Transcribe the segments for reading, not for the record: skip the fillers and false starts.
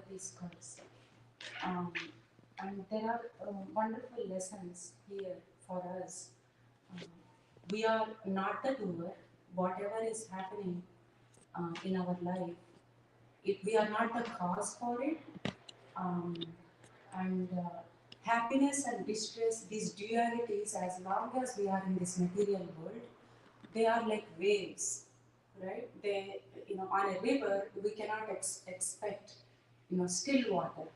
Parvati's curse. Um, and there are wonderful lessons here for us. Um, we are not the doer, whatever is happening in our life, we are not the cause for it. Um, and happiness and distress, these dualities, as long as we are in this material world, they are like waves, right? They, on a river, we cannot expect, still water.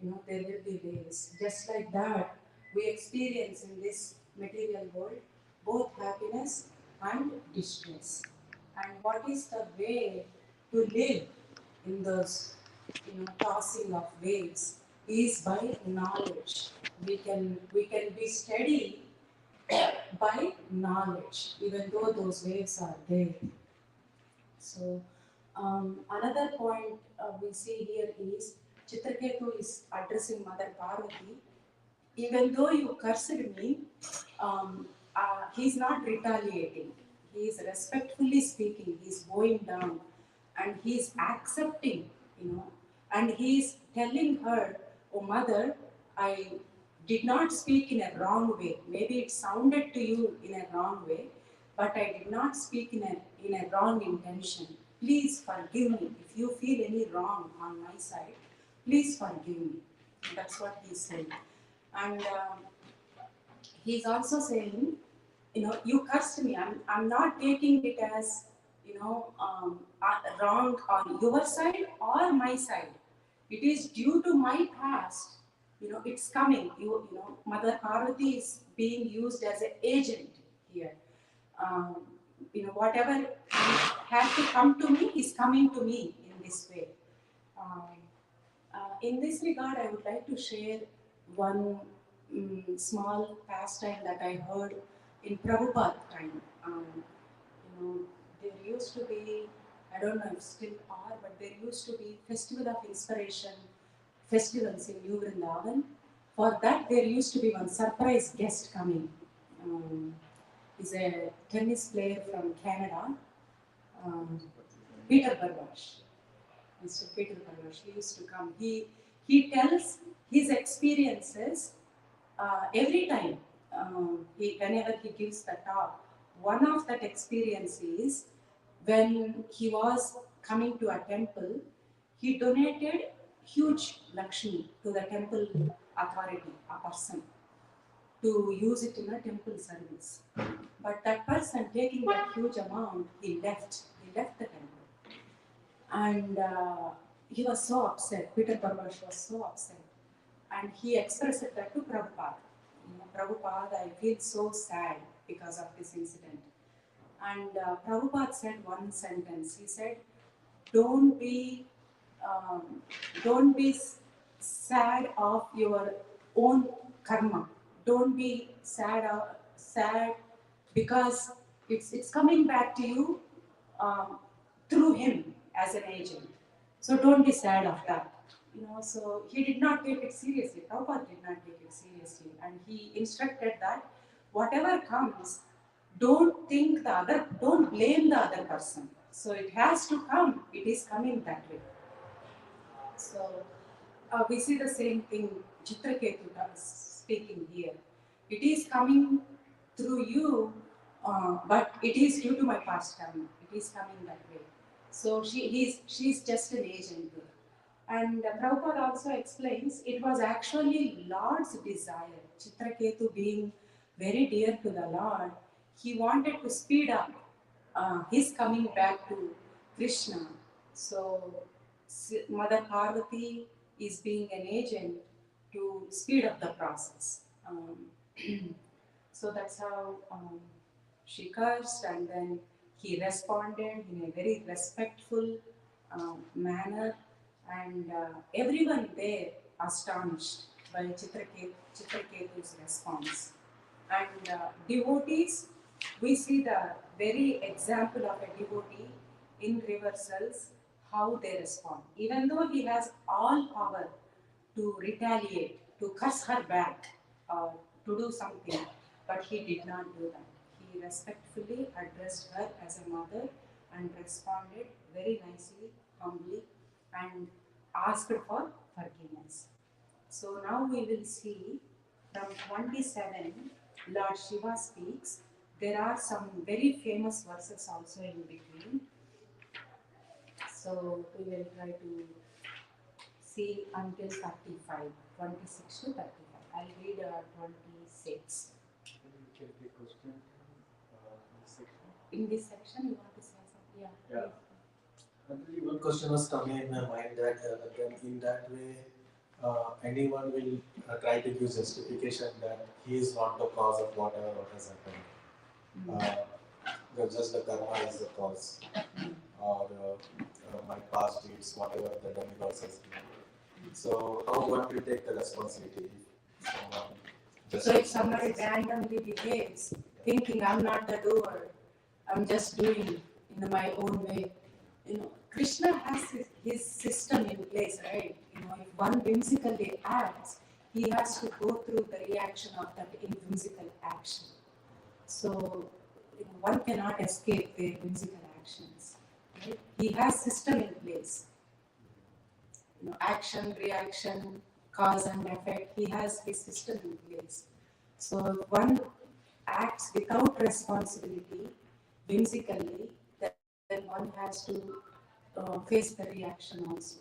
There will be waves. Just like that, we experience in this material world both happiness and distress. And what is the way to live in those, tossing of waves is by knowledge. We can be steady by knowledge, even though those waves are there. So, another point we see here is Chitraketu is addressing Mother Parvati. Even though you cursed me, he's not retaliating. He is respectfully speaking. He's bowing down, and he's accepting. You know, and he's telling her, "Oh, Mother, I did not speak in a wrong way. Maybe it sounded to you in a wrong way, but I did not speak in a wrong intention. Please forgive me. If you feel any wrong on my side, please forgive me." That's what he's saying. And he's also saying, you cursed me. I'm not taking it as, wrong on your side or my side. It is due to my past. It's coming. Mother Parvati is being used as an agent here. Um, whatever has to come to me is coming to me in this way. Um, in this regard, I would like to share one small pastime that I heard in Prabhupada time. There used to be, I don't know if still are, but there used to be Festival of Inspiration festivals in New Vrindavan. For that, there used to be one surprise guest coming. Um, he's a tennis player from Canada, um, Peter Barbash. Mr. Peter Parvash, he used to come. He tells his experiences every time. Whenever he gives the talk, one of that experience is when he was coming to a temple, he donated huge Lakshmi to the temple authority, a person, to use it in a temple service. But that person taking that huge amount, he left. He left the temple. And he was so upset. Peter Parvash was so upset. And he expressed that to Prabhupada. Prabhupada, I feel so sad because of this incident. And Prabhupada said one sentence. He said, "Don't be, um, don't be sad of your own karma. Don't be sad because it's coming back to you um, through him as an agent. So don't be sad of that." So he did not take it seriously. Prabhupada did not take it seriously, and he instructed that whatever comes, don't blame the other person. So it has to come. It is coming that way. So we see the same thing. Chitraketu speaking here. It is coming through you, but it is due to my past karma. It is coming that way. So she's just an agent here. And Prabhupada also explains it was actually Lord's desire. Chitraketu being very dear to the Lord, he wanted to speed up his coming back to Krishna. So Mother Parvati is being an agent to speed up the process. So that's how she cursed, and then he responded in a very respectful manner, and everyone there astonished by Chitraketu's response. And devotees, we see the very example of a devotee in reversals, how they respond. Even though he has all power to retaliate, to curse her back, or to do something, but he did not do that. He respectfully addressed her as a mother and responded very nicely, humbly, and asked for forgiveness. So now we will see from 27, Lord Shiva speaks. There are some very famous verses also in between. So we will try to see until 35, 26 to 35. I'll read 26. In this section, you want to say something? Yeah. Actually, one question was coming in my mind that then in that way, anyone will try to give justification that he is not the cause of whatever what has happened. Just the karma is the cause, or my past deeds, whatever the demigods has done. So how one will take the responsibility? So if somebody randomly behaves, thinking I'm not the doer, I'm just doing in my own way. Krishna has his system in place, right? If one whimsically acts, he has to go through the reaction of that whimsical action. So one cannot escape their whimsical actions. Right? He has system in place. Action, reaction, cause and effect. He has his system in place. So if one acts without responsibility, whimsically, then one has to face the reaction also.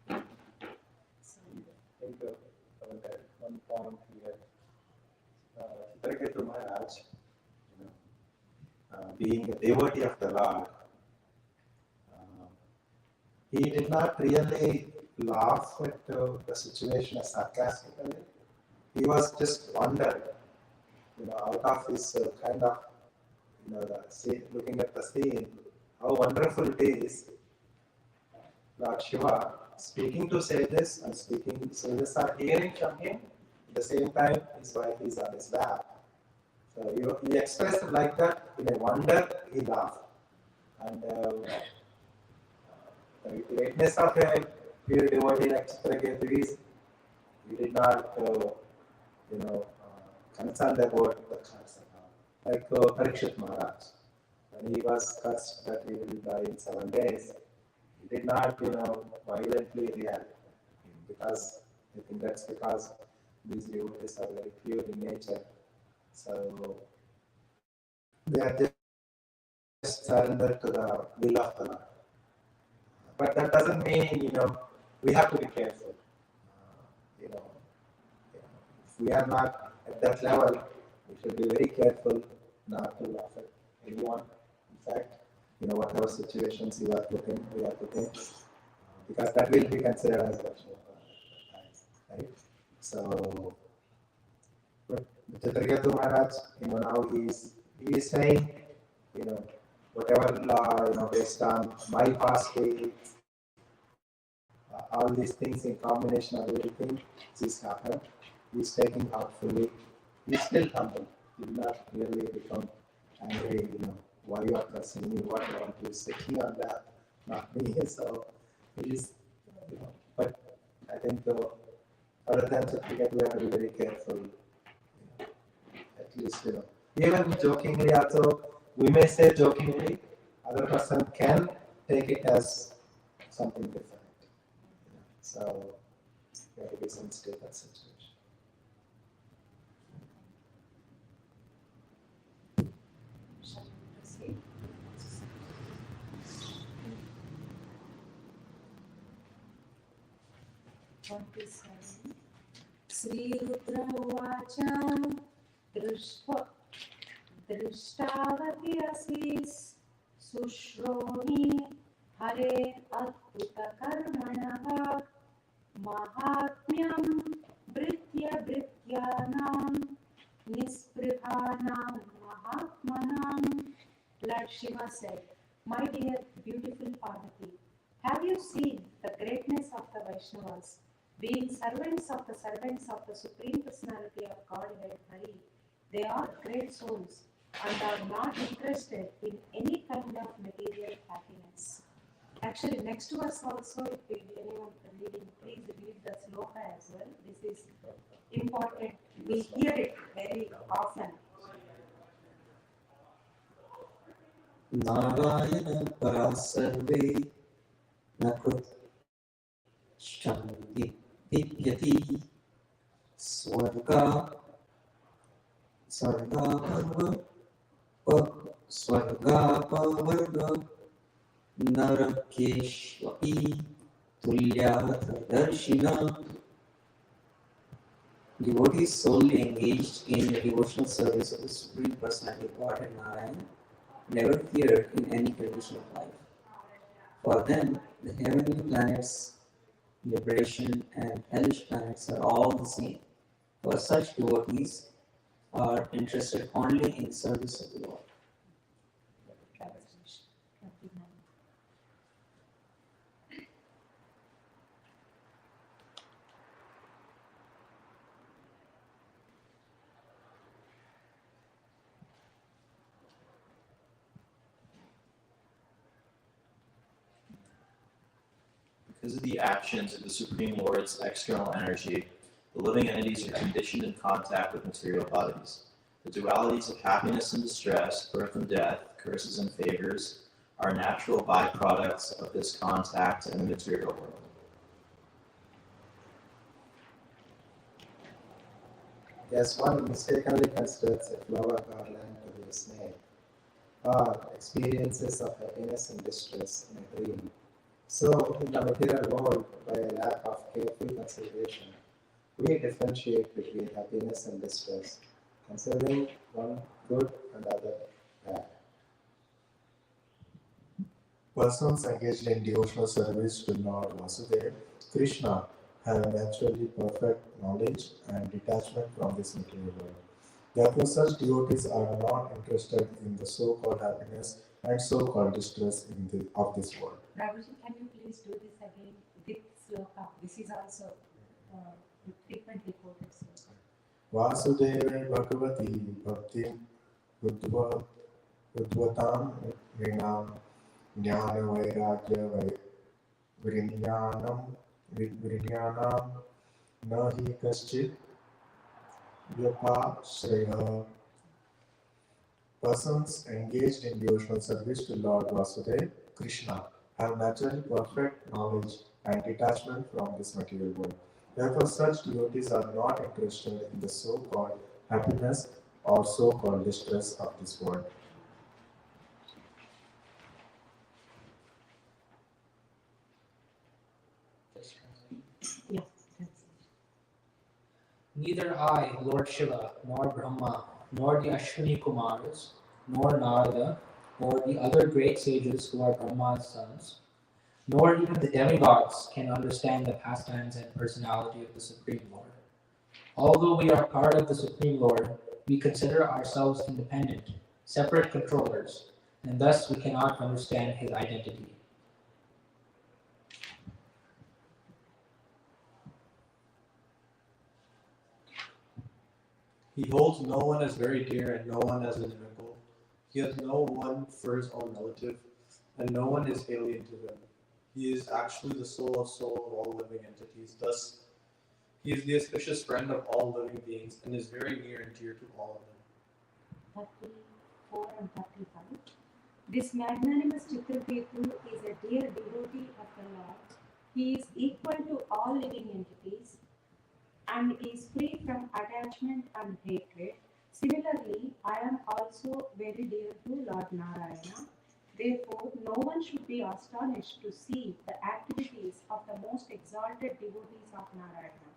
I think one point here, Chitraketu Maharaj, being a devotee of the Lord, he did not really laugh at the situation sarcastically. He was just wondered, out of his kind of, looking at the scene, how wonderful it is. Lord Shiva speaking to sages and speaking, sages are hearing from him. At the same time, his wife is on his lap. So he expressed it like that. In a wonder, he laughed. And the greatness of a pure devotee like Chitraketu is, he did not, concerned about the curse. Like Parikshit Maharaj, when he was cursed that he will die in 7 days, he did not, violently react, because I think that's because these devotees are very pure in nature. So they are just surrendered to the will of the Lord. But that doesn't mean, we have to be careful. If we are not at that level, we should be very careful not to laugh at anyone. In fact, whatever situations we are putting, because that will be considered as Lakshmi, right? So, but Chitraketu Maharaj, now he is saying, whatever law, based on my past deeds, all these things in combination of everything, this happened. He's taking thoughtfully. He's still humble. He did not really become angry, why you are cursing me, what I want to say on that, not me. So he is, but I think other than certificate, we have to be very careful. At least, even jokingly also, we may say jokingly, other person can take it as something different. So we have to be sensitive to that situation. Shall we proceed? 27. Srirudra Uvacha Drishtavati Asis Sushromi Hare Adbhuta Karmanaha Mahatmyam Brityanam Nisprihanam Mahatmanam. Lord Shiva said, My dear beautiful Parvati, have you seen the greatness of the Vaishnavas? Being servants of the Supreme Personality of Godhead Hari, they are great souls and are not interested in any kind of material happiness. Actually, next verse also, if anyone reading, please read the sloka as well. This is important. We hear it very often. Narayana Parasarve Nakut Shanti Vidyati Swarga Sarga Parva Swarga Pavarga Narakeshwapi Tulyatha Darshina. Devotees solely engaged in the devotional service of the Supreme Personality of Godhead Narayan never feared in any condition of life. For them, the heavenly planets, liberation, and hellish planets are all the same. For such devotees are interested only in the service of the Lord. Because of the actions of the Supreme Lord's external energy, the living entities are conditioned in contact with material bodies. The dualities of happiness and distress, birth and death, curses and favors, are natural byproducts of this contact in the material world. Yes, one mistakenly considers a flower garland to be a snake, or experiences of happiness and distress in a dream. So, in the material world, by a lack of careful consideration, we differentiate between happiness and distress, considering one good and the other bad. Persons engaged in devotional service to Lord Vasudeva, Krishna, have naturally perfect knowledge and detachment from this material world. Therefore, such devotees are not interested in the so-called happiness and so-called distress of this world. Raghuji, can you please do this again with sloka? This is also frequently quoted sloka. Vasudeva Bhagavati Bhakti Udvatam Rinam Jnana Vairagya Virinyanam Nahi Kaschit Vyapashraya. Persons engaged in devotional service to Lord Vasudeva, Krishna, have naturally perfect knowledge and detachment from this material world. Therefore, such devotees are not interested in the so-called happiness or so-called distress of this world. Yes, that's it. Neither I, Lord Shiva, nor Brahma, nor the Ashwini Kumars, nor Narada, nor the other great sages who are Brahma's sons, nor even the demigods can understand the pastimes and personality of the Supreme Lord. Although we are part of the Supreme Lord, we consider ourselves independent, separate controllers, and thus we cannot understand his identity. He holds no one as very dear and no one as an equal. He has no one for his own relative, and no one is alien to him. He is actually the soul of all living entities. Thus, he is the auspicious friend of all living beings and is very near and dear to all of them. 34 and 35. This magnanimous Chitraketu is a dear devotee of the Lord. He is equal to all living entities and is free from attachment and hatred. Similarly, I am also very dear to Lord Narayana. Therefore, no one should be astonished to see the activities of the most exalted devotees of Narayana,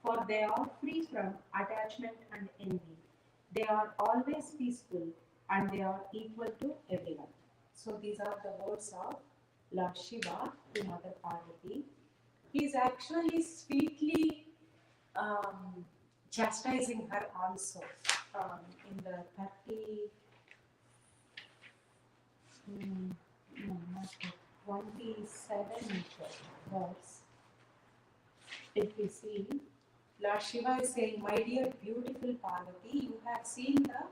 for they are free from attachment and envy. They are always peaceful and they are equal to everyone. So, these are the words of Lord Shiva to Mother Parvati. He is actually sweetly chastising her also in the 30, no, not that, 27th verse. If you see, Lord Shiva is saying, my dear beautiful Parvati, you have seen the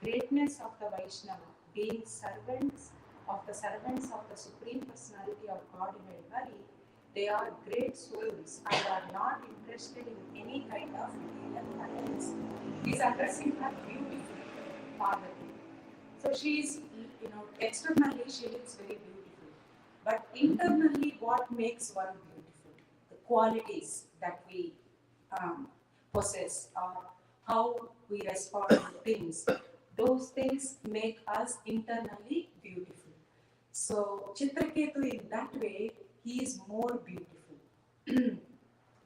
greatness of the Vaishnava, being servants of the Supreme Personality of Godhead Hari. They are great souls and are not interested in any kind of material happiness. He is addressing her beautifully, Parvati. So she is, externally she looks very beautiful. But internally, what makes one beautiful? The qualities that we possess or how we respond to things, those things make us internally beautiful. So Chitraketu in that way, he is more beautiful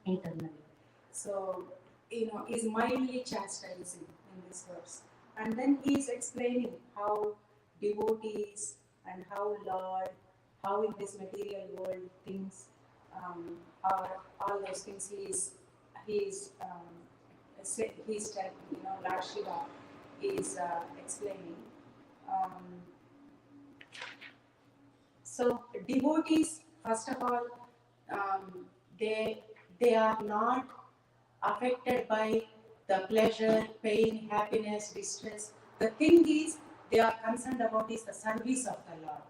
internally. So, is mildly chastising in this verse. And then he is explaining how devotees and how Lord, how in this material world things are, all those things he's telling, Lord Shiva is explaining. Um, so devotees, first of all, um, they are not affected by the pleasure, pain, happiness, distress. The thing is, they are concerned about is the service of the Lord.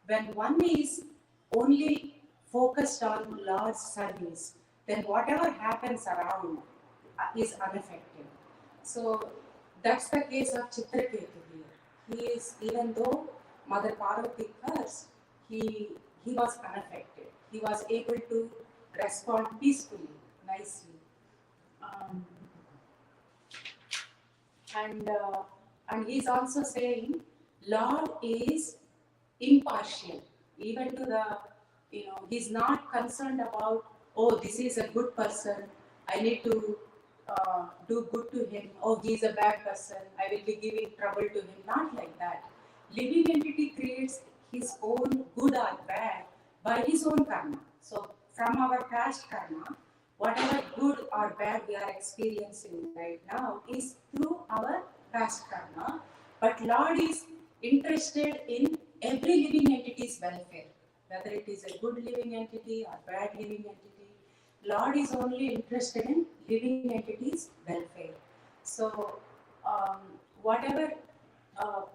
When one is only focused on Lord's service, then whatever happens around is unaffected. So that's the case of Chitraketu here. He is, even though Mother Parvati cursed, he was unaffected. He was able to respond peacefully, nicely. Um, and he's also saying, Lord is impartial, even to the, he's not concerned about, oh, this is a good person, I need to do good to him, oh, he's a bad person, I will be giving trouble to him. Not like that. Living entity creates his own good or bad by his own karma. So, from our past karma, whatever good or bad we are experiencing right now is through our past karma. But Lord is interested in every living entity's welfare, whether it is a good living entity or bad living entity. Lord is only interested in living entities' welfare. So, whatever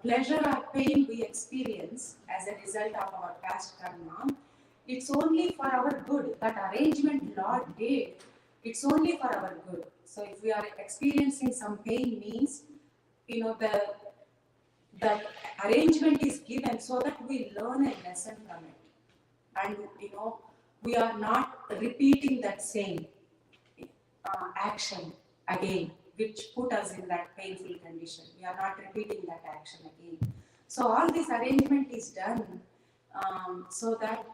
pleasure or pain we experience as a result of our past karma, it's only for our good. That arrangement Lord did, it's only for our good. So, if we are experiencing some pain, means the arrangement is given so that we learn a lesson from it, and we are not repeating that same action again, which put us in that painful condition. We are not repeating that action again. So all this arrangement is done so that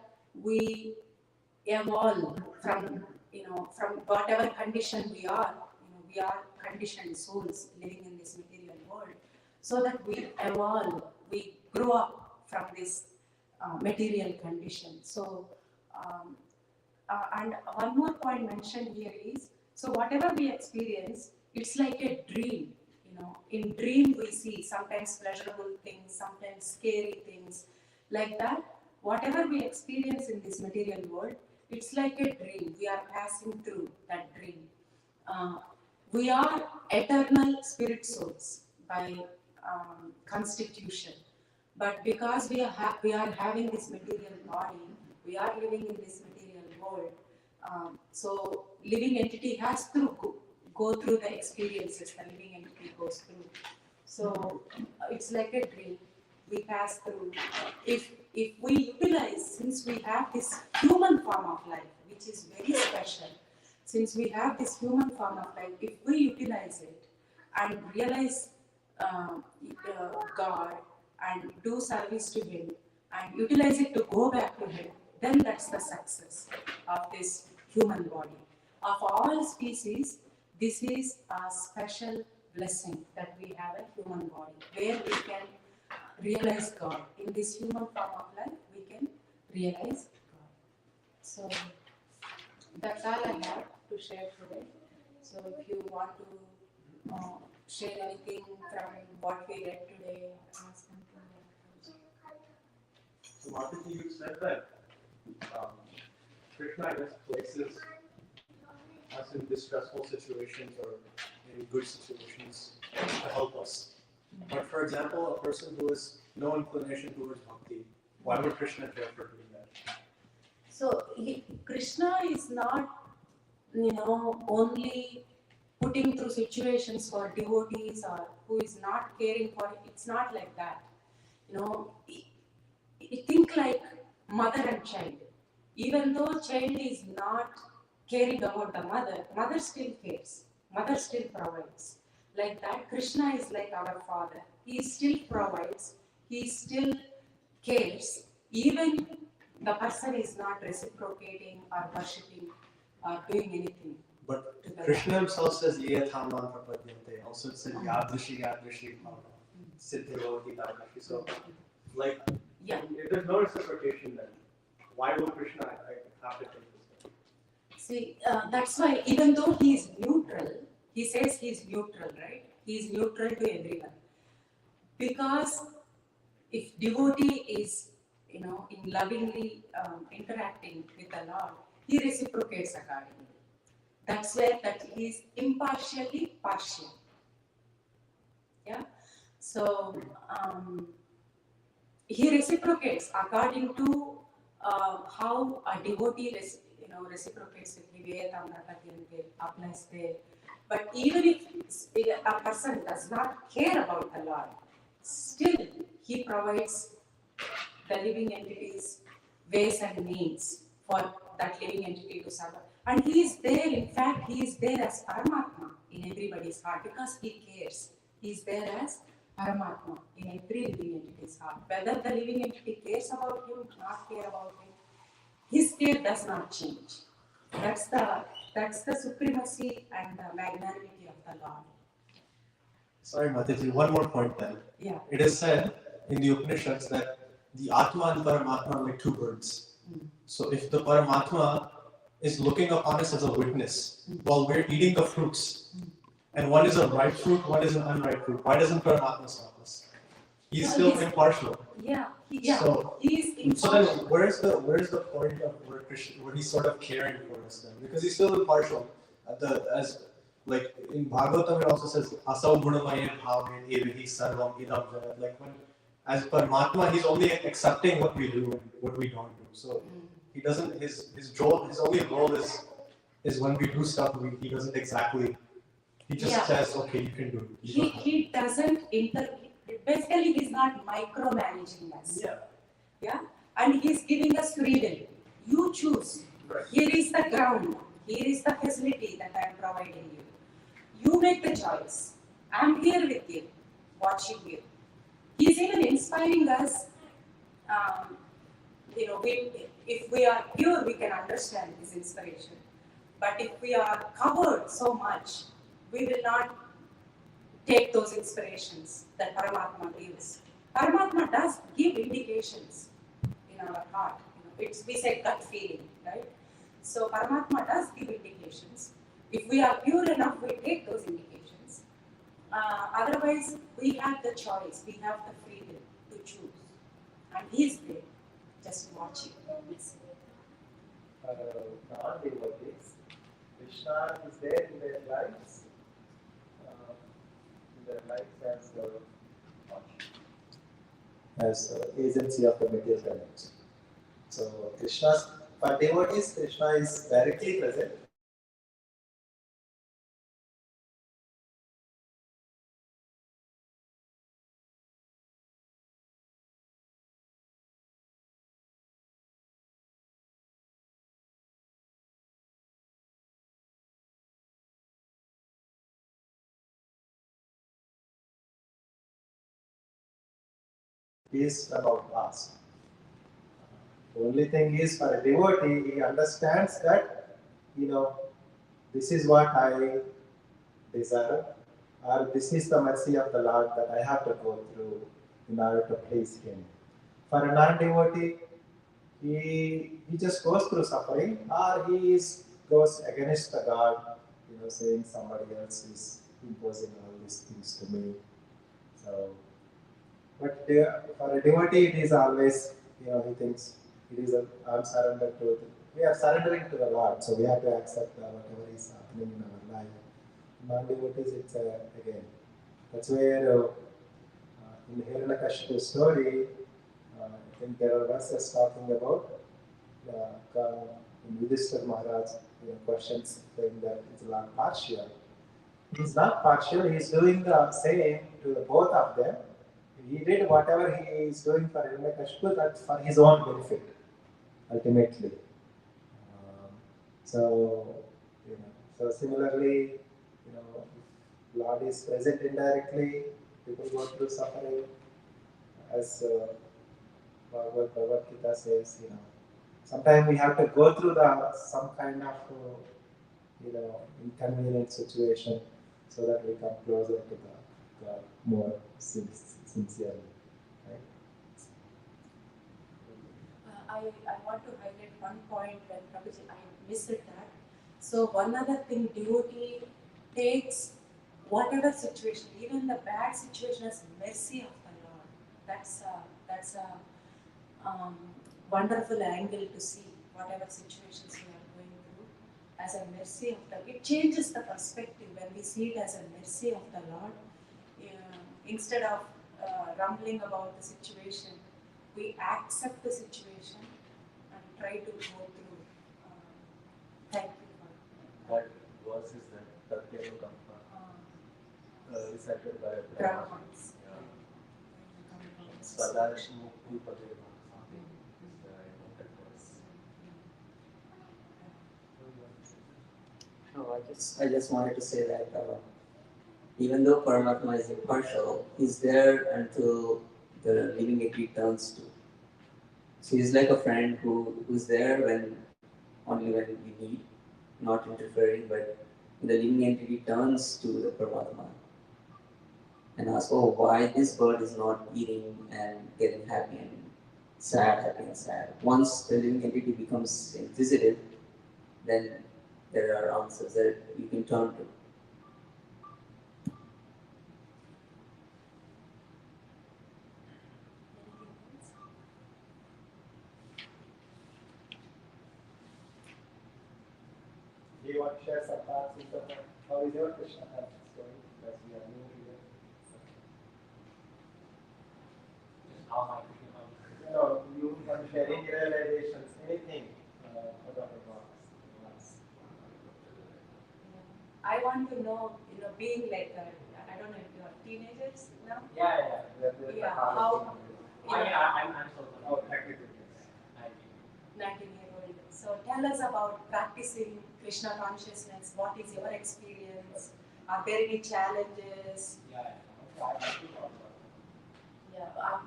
we evolve from whatever condition we are. We are conditioned souls living in this material world, so that we evolve, we grow up from this material condition. So, and one more point mentioned here is, so whatever we experience, it's like a dream. In dream we see sometimes pleasurable things, sometimes scary things, like that. Whatever we experience in this material world, it's like a dream. We are passing through that dream. We are eternal spirit souls by constitution, but because we are having this material body, we are living in this material world. So living entity has to go through the experiences the living entity goes through. So it's like a dream. We pass through. If we utilize, since we have this human form of life, which is very special, since we have this human form of life, if we utilize it and realize God and do service to Him and utilize it to go back to Him, then that's the success of this human body. Of all species, this is a special blessing that we have a human body where we can realize God. In this human form of life, we can realize God. So that's all I have to share today. So if you want to share anything from what we read today, ask something. So Mataji, you said that Krishna, I guess, places us in distressful situations or maybe good situations to help us. But for example, a person who has no inclination towards bhakti, why would Krishna care for doing that? So Krishna is not, only putting through situations for devotees or who is not caring for it. It's not like that. Think like mother and child. Even though child is not caring about the mother, mother still cares. Mother still provides. Like that, Krishna is like our father. He still provides. He still cares. Even the person is not reciprocating or worshipping or doing anything. But to the Krishna himself says, Ye Thamman Prapadyante. Also it says, Yadrishi Yadrishi Siddhavati Tadashi. So, like, Yeah. there's no reciprocation then. Why would Krishna have to take this step? See, that's why even though he is neutral, he says he is neutral, right? He is neutral to everyone. Because if devotee is, in lovingly interacting with the Lord, he reciprocates accordingly. That's where that he is impartially partial. Yeah. So he reciprocates according to how a devotee reciprocates with Vivekamratatyante applies there. But even if a person does not care about the Lord, still he provides the living entities ways and means for that living entity to survive. And he is there, in fact, he is there as Paramatma in everybody's heart because he cares. He is there as Paramatma in every living entity's heart. Whether the living entity cares about him, not care about him, his care does not change. That's the supremacy and the magnanimity of the Lord. Sorry, Mataji, one more point then. Yeah. It is said in the Upanishads that the Atma and Paramatma are like two birds. So if the Paramatma is looking upon us as a witness while we're eating the fruits, and one is a ripe fruit, one is an unripe fruit, why doesn't Paramatma stop us? He's still impartial. Yeah, So, he's impartial. So then, where's the point of where he's sort of caring for us then? Because he's still impartial. As like in Bhagavatam, it also says Asau Gunamayan Bhavan Evihi Sarvam Idam Jagat. Like when as Paramatma, he's only accepting what we do and what we don't do. So he doesn't his only role is when we do stuff he doesn't exactly. He just says, okay, you can do it. He doesn't basically he's not micromanaging us. Yeah. And he's giving us freedom. You choose. Right. Here is the ground. Here is the facility that I am providing you. You make the choice. I'm here with you, watching you. He's even inspiring us. If we are pure, we can understand his inspiration. But if we are covered so much, we will not take those inspirations that Paramatma gives. Paramatma does give indications in our heart. We say gut feeling, right? So Paramatma does give indications. If we are pure enough, we take those indications. Otherwise, we have the choice. We have the freedom to choose. And He is there, just watching. Non-devotees, Krishna is there in their lives, as agency of the material energy. So for devotees, Krishna is directly present. Is about us. The only thing is for a devotee, he understands that, this is what I desire, or this is the mercy of the Lord that I have to go through in order to please Him. For a non-devotee, he just goes through suffering, or goes against the God, saying somebody else is imposing all these things to me. So, but for a devotee, it is always, he thinks it is I'm surrendered to it. We are surrendering to the Lord, so we have to accept whatever is happening in our life. Non-devotees, it's again, that's where in Hiranyakashipu story, I think there are verses talking about in Yudhishthira Maharaj questions saying that it's not partial. He's not partial, he's doing the same to both of them. He did whatever he is doing for Hiranyakashipu, that's for his own benefit, ultimately. So, so similarly, if Lord is present indirectly, people go through suffering, as Bhagavad Gita says, sometimes we have to go through some kind of, inconvenient situation so that we come closer to the God more sincerely, right? I want to highlight one point when Prabhuji, I missed that. So one other thing, devotee takes whatever situation, even the bad situation, as mercy of the Lord. That's a wonderful angle to see whatever situations we are going through as a mercy of the. It changes the perspective when we see it as a mercy of the Lord. Instead of rumbling about the situation, we accept the situation and try to go through. Thank you for That verse is that Tatyanu Kampa, recited by Brahmins. Sadash Mukti Padeva, something is the that verse. No, I just wanted to say that even though Paramatma is impartial, he's there until the living entity turns to. So he's like a friend who's there only when we need, not interfering, but the living entity turns to the Paramatma and asks, oh, why this bird is not eating and getting happy and sad, happy and sad. Once the living entity becomes inquisitive, then there are answers that you can turn to. Do you want to share some thoughts with the how is your Krishna conscious story? Because we are new here. How my Krishna consciousness. No, you want to share any realizations, anything out of the box. I want to know, being like I don't know if you are teenagers now. Yeah. Yeah, how? I'm so Oh, technically. 19-year-old. So tell us about practicing Krishna consciousness. What is your experience? Are there any challenges? Yeah,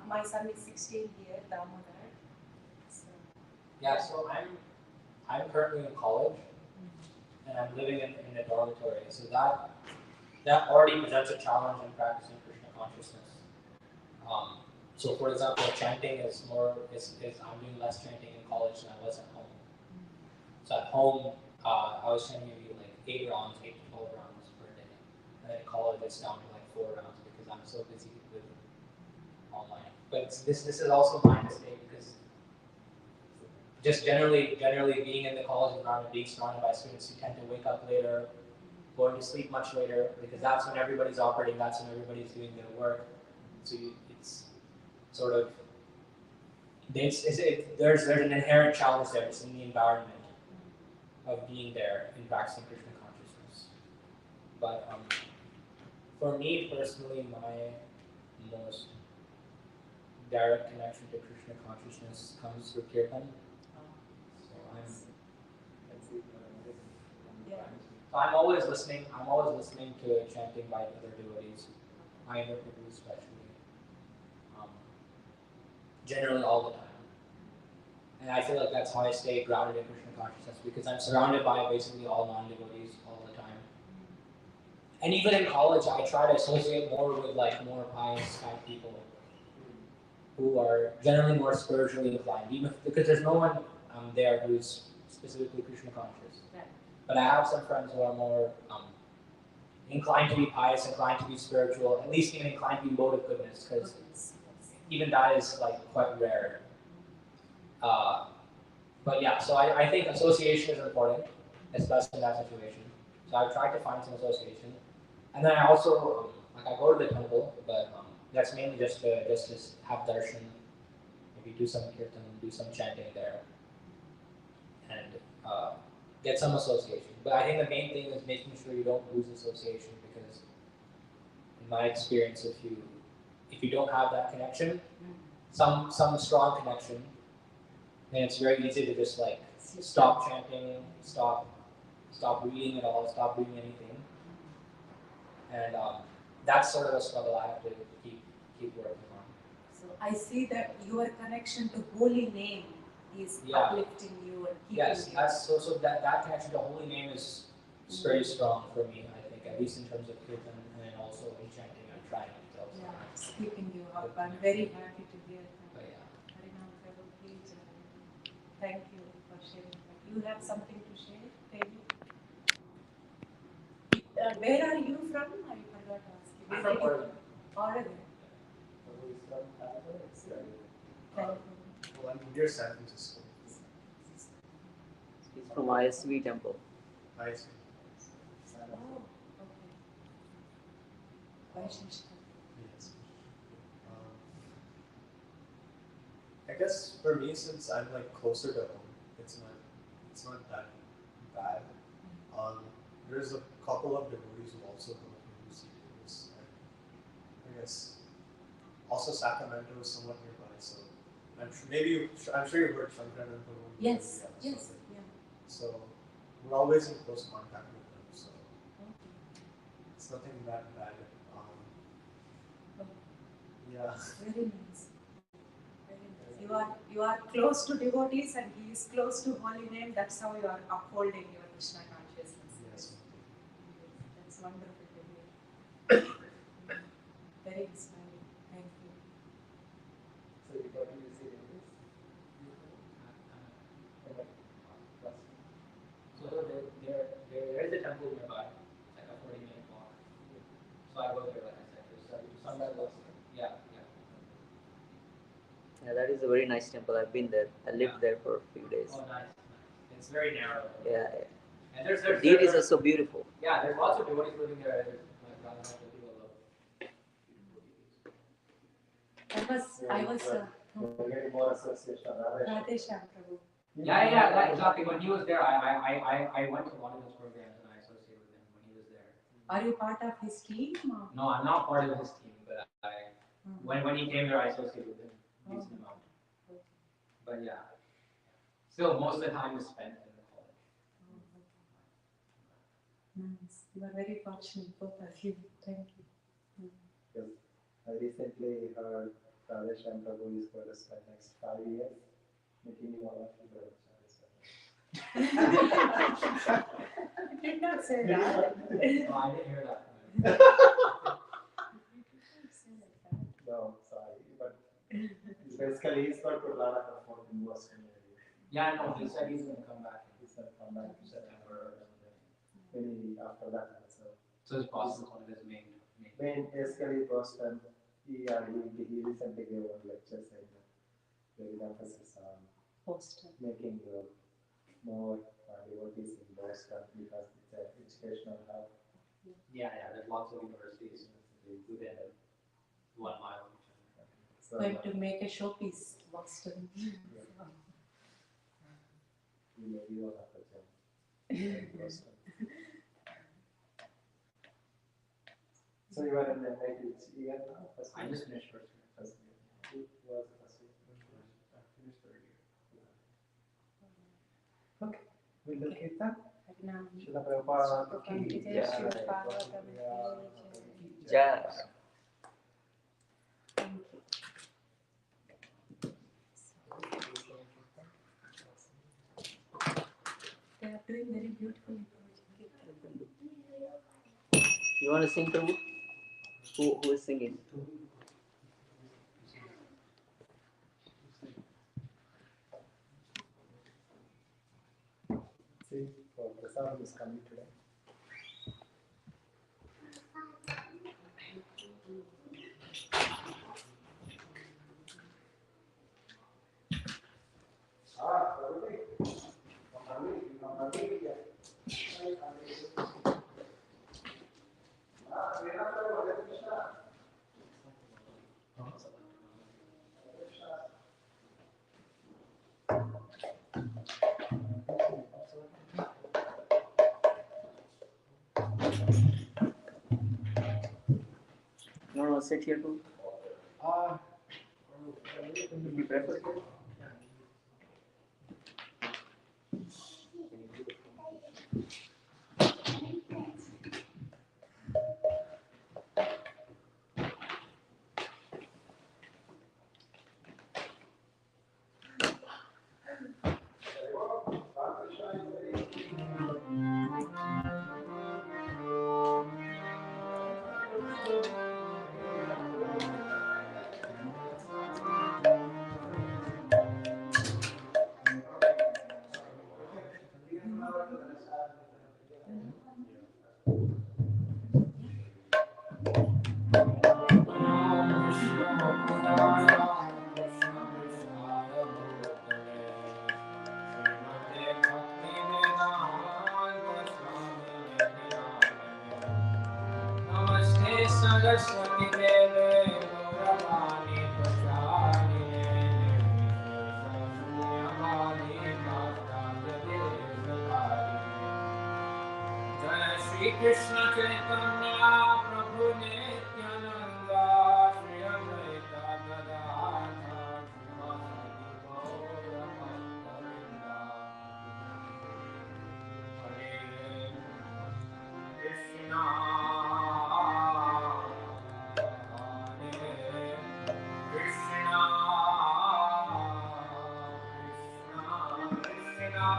my son is 16 here, Damodar. So, Yeah, so I'm currently in college, and I'm living in a dormitory. So that already presents a challenge in practicing Krishna consciousness. So for example, chanting is I'm doing less chanting in college than I was at home. So at home, I was chanting maybe like 8 to 12 rounds per day. And then in college, it's down to like 4 rounds because I'm so busy with online. But this is also my mistake because just generally being in the college environment, being surrounded by students, you tend to wake up later, going to sleep much later because that's when everybody's operating, that's when everybody's doing their work. So it's sort of there's an inherent challenge there just in the environment of being there in practicing Krishna consciousness. But for me personally, my most direct connection to Krishna consciousness comes through kirtan. So I'm always listening. I'm always listening to chanting by other devotees, Ayana Prabhu especially. Generally all the time. And I feel like that's how I stay grounded in Krishna consciousness because I'm surrounded by basically all non-devotees all the time. And even in college, I try to associate more with like more pious type people who are generally more spiritually inclined, even because there's no one there who's specifically Krishna conscious. But I have some friends who are more inclined to be pious, inclined to be spiritual, at least even inclined to be mode of goodness, because even that is like quite rare. But yeah, so I think association is important, especially in that situation. So I've tried to find some association, and then I also I go to the temple, but that's mainly just to have darshan, maybe do some kirtan, do some chanting there, and get some association. But I think the main thing is making sure you don't lose association because, in my experience, if you don't have that connection, some strong connection, then it's very easy to just like stop chanting, stop stop reading at all, stop doing anything, and that's sort of a struggle I have to keep working on. So I see that your connection to holy name is Yeah. uplifting you and keeping Yes, you. that's so that connection to holy name is very strong for me. I think, at least in terms of kirtan and also in chanting, I'm trying to tell. Yeah, it's keeping you up. I'm very happy to hear that. But yeah. Harinam Prabhu, please, thank you for sharing that. You have something to share, Teju? Where are you from? I forgot to ask you. I'm from Oregon. Oregon. Thank you. Well, I'm near San Francisco. He's from ISV temple. I see. Oh, okay. Vaishishta. Yes. I guess for me, since I'm like closer to home, it's not that bad. There's a couple of devotees who also go to UC Davis, and I guess also Sacramento is somewhat nearby. So I'm sure you've heard Shankar and Prabhu. Yes, Yeah, yes, so, yeah. so we're always in close contact with them. So Okay. it's nothing that bad. Okay. Yeah. Very nice. Very nice. You are close to devotees and he is close to holy name. That's how you are upholding your Krishna consciousness. Yes. That's wonderful to hear. Very inspiring. Thank you. So you got to use it in this? So there is a temple nearby, like a 40-minute walk. So I go there, like I said, to study, to some level. Yeah. Yeah, that is a very nice temple. I've been there. I lived there for a few days. Oh, nice. It's very narrow. Yeah. And there's The deities are so beautiful. yeah, there's lots of devotees living there. There's like thousands of people love. I was We're getting more association. Radhe Shyam Prabhu. Yeah, that, exactly. When he was there, I went to one of those programs and I associated with him when he was there. Are you part of his team? Or? No, I'm not part of his team, but when he came there, I associated with him a decent amount. But yeah, still most of the time is spent in the college. Nice. You are very fortunate, both of you. Thank you. Because I recently heard Rajesh and Prabhu is going to spend next 5 years making you all of you go I did not say that. No, I didn't hear that from him. No, sorry, but it's basically he's going to put a lot of effort in Boston area. Yeah, no, he said he's going to come back He's going to come back in September and maybe after that also. So his boss is one of his main. Basically Boston, he recently gave one lecture saying that there is emphasis on Boston. making more devotees in Boston because it's an educational hub. Yeah, there's lots of universities within 1 mile of each other. So Going to make a showpiece, Boston. you will have to jump in Boston. So you are in the native year now? I just finished first year. First year. Who was the first year? I finished third year. Okay, we'll look at that. Harinam. Srila Prabhupada ki Jai jai. Srila Bhagavatam ki Jai. Thank you. They are doing very beautifully. You want to sing, Prabhu? Who is singing? See, Prasad is coming today. You want to sit here too? You prefer here? Saraswati देवे गौरवाणी प्रचारिणे निर्विशेषशून्यवादी नास्ताव्यदेशकारिणे जय श्री कृष्ण चैतन्य प्रभु नित्यानंद श्री अद्वैत गदाधर श्रीवासादि गौरभक्तवृंद हरे कृष्णा हरे Krishna Krishna Krishna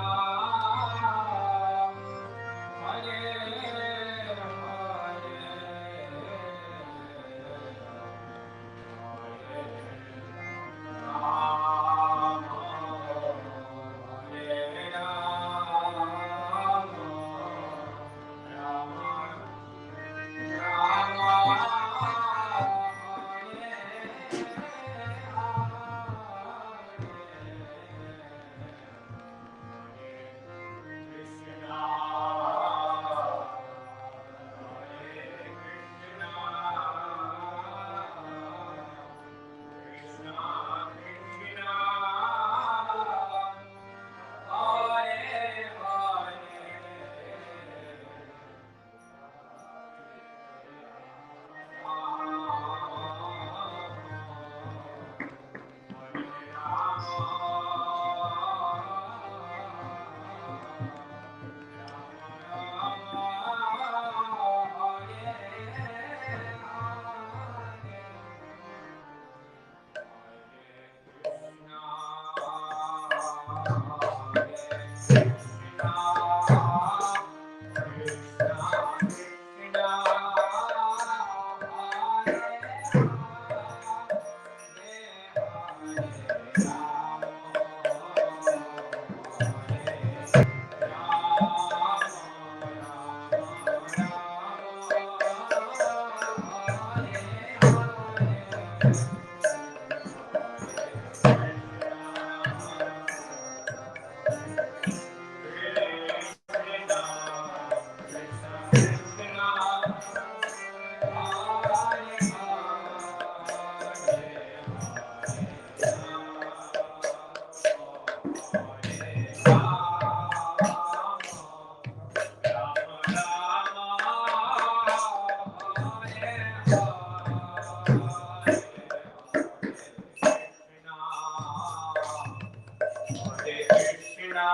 Hare Krishna,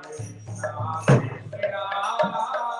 Krishna, Krishna.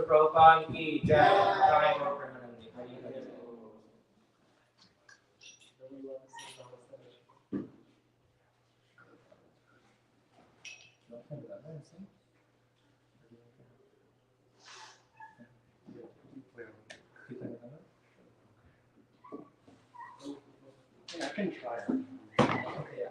Prabhupada ki jai. Yeah, I can try it. Okay, yeah.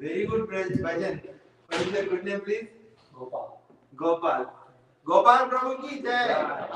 Very good, Bhajan. What is your good name, please? Gopal. Gopal. Gopal Prabhu ki jai.